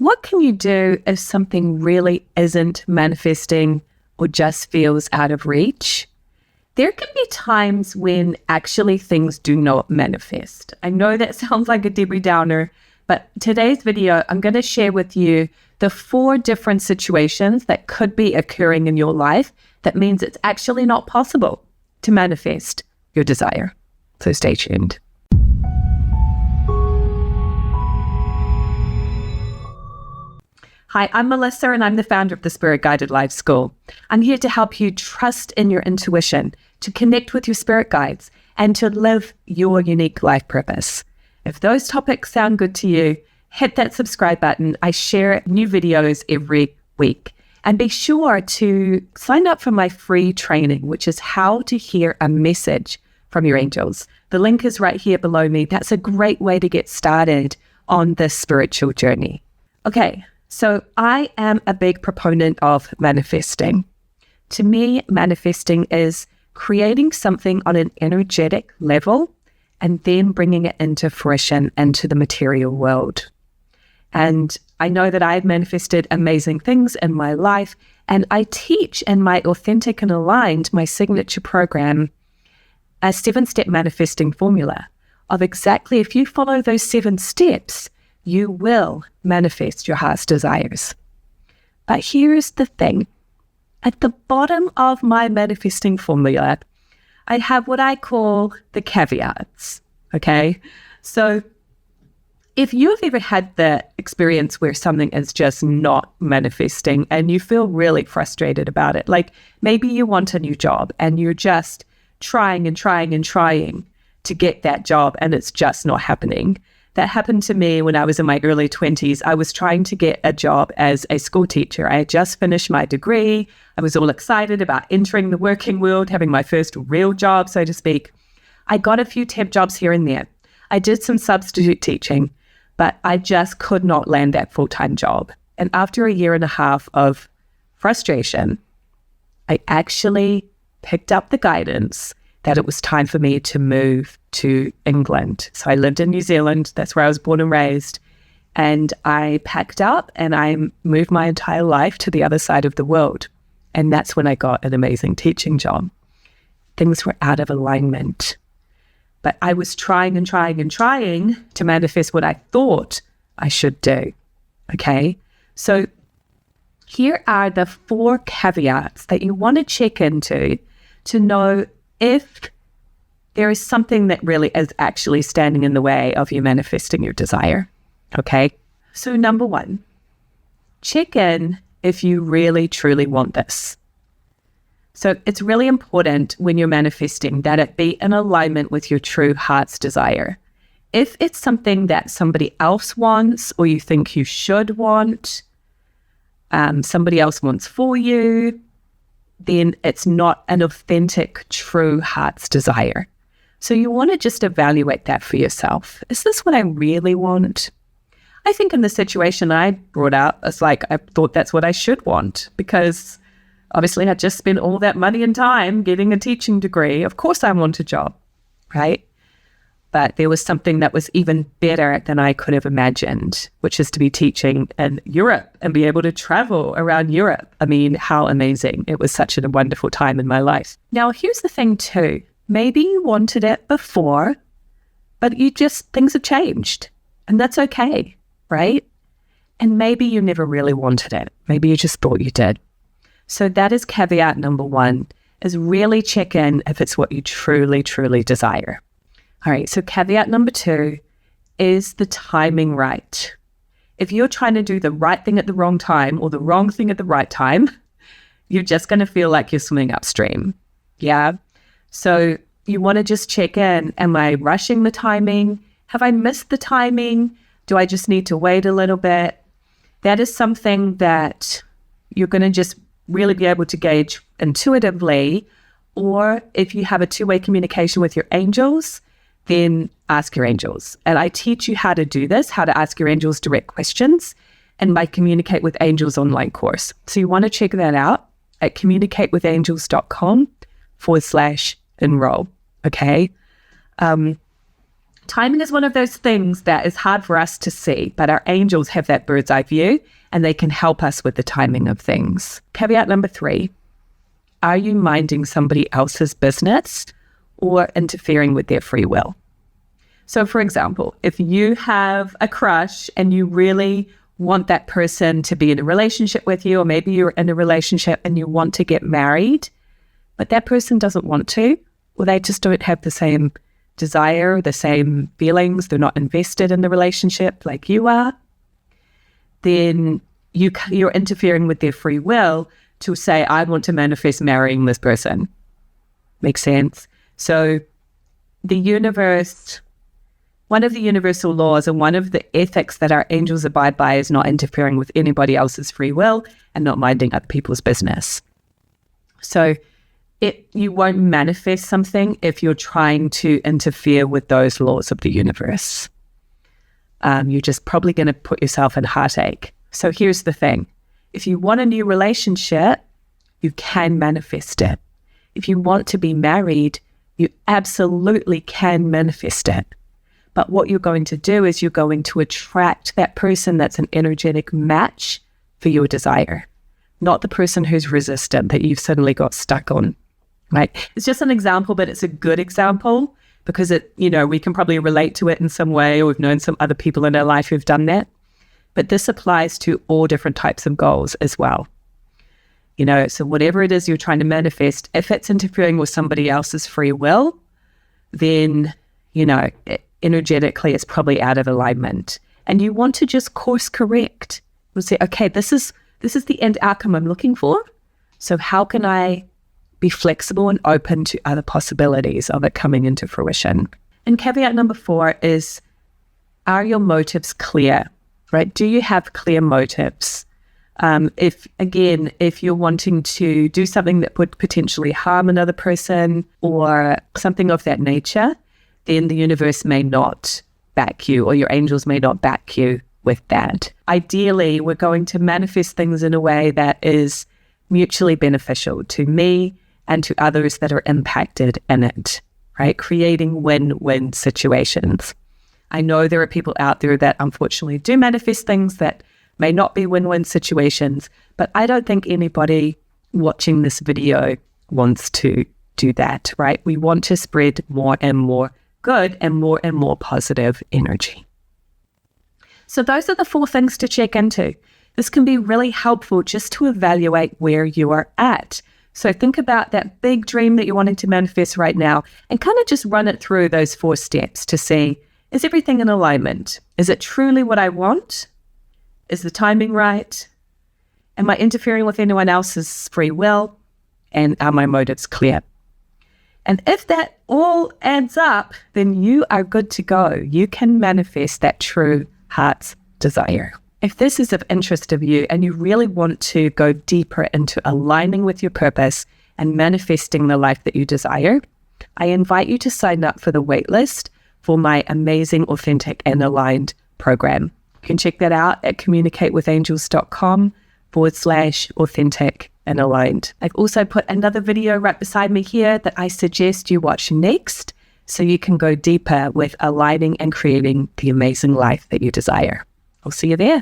what can you do if something really isn't manifesting or just feels out of reach? There can be times when actually things do not manifest. I know that sounds like a Debbie Downer, but today's video, I'm going to share with you the 4 different situations that could be occurring in your life that means it's actually not possible to manifest your desire. So stay tuned. Hi, I'm Melissa and I'm the founder of the Spirit Guided Life School. I'm here to help you trust in your intuition, to connect with your spirit guides, and to live your unique life purpose. If those topics sound good to you, hit that subscribe button. I share new videos every week. And be sure to sign up for my free training, which is how to hear a message from your angels. The link is right here below me. That's a great way to get started on this spiritual journey. Okay. So I am a big proponent of manifesting. To me, manifesting is creating something on an energetic level and then bringing it into fruition, into the material world. And I know that I've manifested amazing things in my life, and I teach in my Authentic and Aligned, my signature program, a 7-step manifesting formula of exactly if you follow those 7 steps, you will manifest your heart's desires. But here's the thing. At the bottom of my manifesting formula, I have what I call the caveats, okay? So if you've ever had the experience where something is just not manifesting and you feel really frustrated about it, like maybe you want a new job and you're just trying and trying and trying to get that job and it's just not happening. That happened to me when I was in my early 20s. I was trying to get a job as a school teacher. I had just finished my degree. I was all excited about entering the working world, having my first real job, so to speak. I got a few temp jobs here and there. I did some substitute teaching, but I just could not land that full-time job. And after a year and a half of frustration, I actually picked up the guidance that it was time for me to move to England. So I lived in New Zealand. That's where I was born and raised. And I packed up and I moved my entire life to the other side of the world. And that's when I got an amazing teaching job. Things were out of alignment. But I was trying and trying and trying to manifest what I thought I should do. Okay? So here are the 4 caveats that you want to check into to know if there is something that really is actually standing in the way of you manifesting your desire. Okay? So number 1, check in if you really truly want this. So it's really important when you're manifesting that it be in alignment with your true heart's desire. If it's something that somebody else wants or you think you should want, somebody else wants for you, then it's not an authentic, true heart's desire. So you want to just evaluate that for yourself. Is this what I really want? I think in the situation I brought up, it's like I thought that's what I should want because obviously I just spent all that money and time getting a teaching degree. Of course I want a job, right? But there was something that was even better than I could have imagined, which is to be teaching in Europe and be able to travel around Europe. I mean, how amazing. It was such a wonderful time in my life. Now, here's the thing too. Maybe you wanted it before, but things have changed and that's okay, right? And maybe you never really wanted it. Maybe you just thought you did. So that is caveat number 1, is really check in if it's what you truly, truly desire. All right, so caveat number 2 is the timing right. If you're trying to do the right thing at the wrong time or the wrong thing at the right time, you're just going to feel like you're swimming upstream. Yeah. So you want to just check in. Am I rushing the timing? Have I missed the timing? Do I just need to wait a little bit? That is something that you're going to just really be able to gauge intuitively. Or if you have a 2-way communication with your angels, then ask your angels. And I teach you how to do this, how to ask your angels direct questions in my Communicate with Angels online course. So you want to check that out at communicatewithangels.com/enroll. Okay. Timing is one of those things that is hard for us to see, but our angels have that bird's eye view and they can help us with the timing of things. Caveat number 3, are you minding somebody else's business or interfering with their free will? So for example, if you have a crush and you really want that person to be in a relationship with you, or maybe you're in a relationship and you want to get married, but that person doesn't want to, or they just don't have the same desire, the same feelings, they're not invested in the relationship like you are, then you're interfering with their free will to say, I want to manifest marrying this person. Makes sense? So the universe, one of the universal laws and one of the ethics that our angels abide by is not interfering with anybody else's free will and not minding other people's business. So you won't manifest something if you're trying to interfere with those laws of the universe. You're just probably going to put yourself in heartache. So here's the thing. If you want a new relationship, you can manifest it. If you want to be married, you absolutely can manifest it. But what you're going to do is you're going to attract that person that's an energetic match for your desire, not the person who's resistant that you've suddenly got stuck on, right? It's just an example, but it's a good example because we can probably relate to it in some way, or we've known some other people in our life who've done that. But this applies to all different types of goals as well. So whatever it is you're trying to manifest, if it's interfering with somebody else's free will, then, energetically it's probably out of alignment. And you want to just course correct. You'll say, okay, this is the end outcome I'm looking for. So how can I be flexible and open to other possibilities of it coming into fruition? And caveat number 4 is, are your motives clear, right? Do you have clear motives? If you're wanting to do something that would potentially harm another person or something of that nature, then the universe may not back you, or your angels may not back you with that. Ideally, we're going to manifest things in a way that is mutually beneficial to me and to others that are impacted in it, right? Creating win-win situations. I know there are people out there that unfortunately do manifest things that may not be win-win situations, but I don't think anybody watching this video wants to do that, right? We want to spread more and more good and more positive energy. So those are the 4 things to check into. This can be really helpful just to evaluate where you are at. So think about that big dream that you're wanting to manifest right now and kind of just run it through those 4 steps to see, is everything in alignment? Is it truly what I want? Is the timing right? Am I interfering with anyone else's free will? And are my motives clear? And if that all adds up, then you are good to go. You can manifest that true heart's desire. If this is of interest of you and you really want to go deeper into aligning with your purpose and manifesting the life that you desire, I invite you to sign up for the waitlist for my amazing, authentic, and aligned program. You can check that out at communicatewithangels.com/authentic and aligned. I've also put another video right beside me here that I suggest you watch next so you can go deeper with aligning and creating the amazing life that you desire. I'll see you there.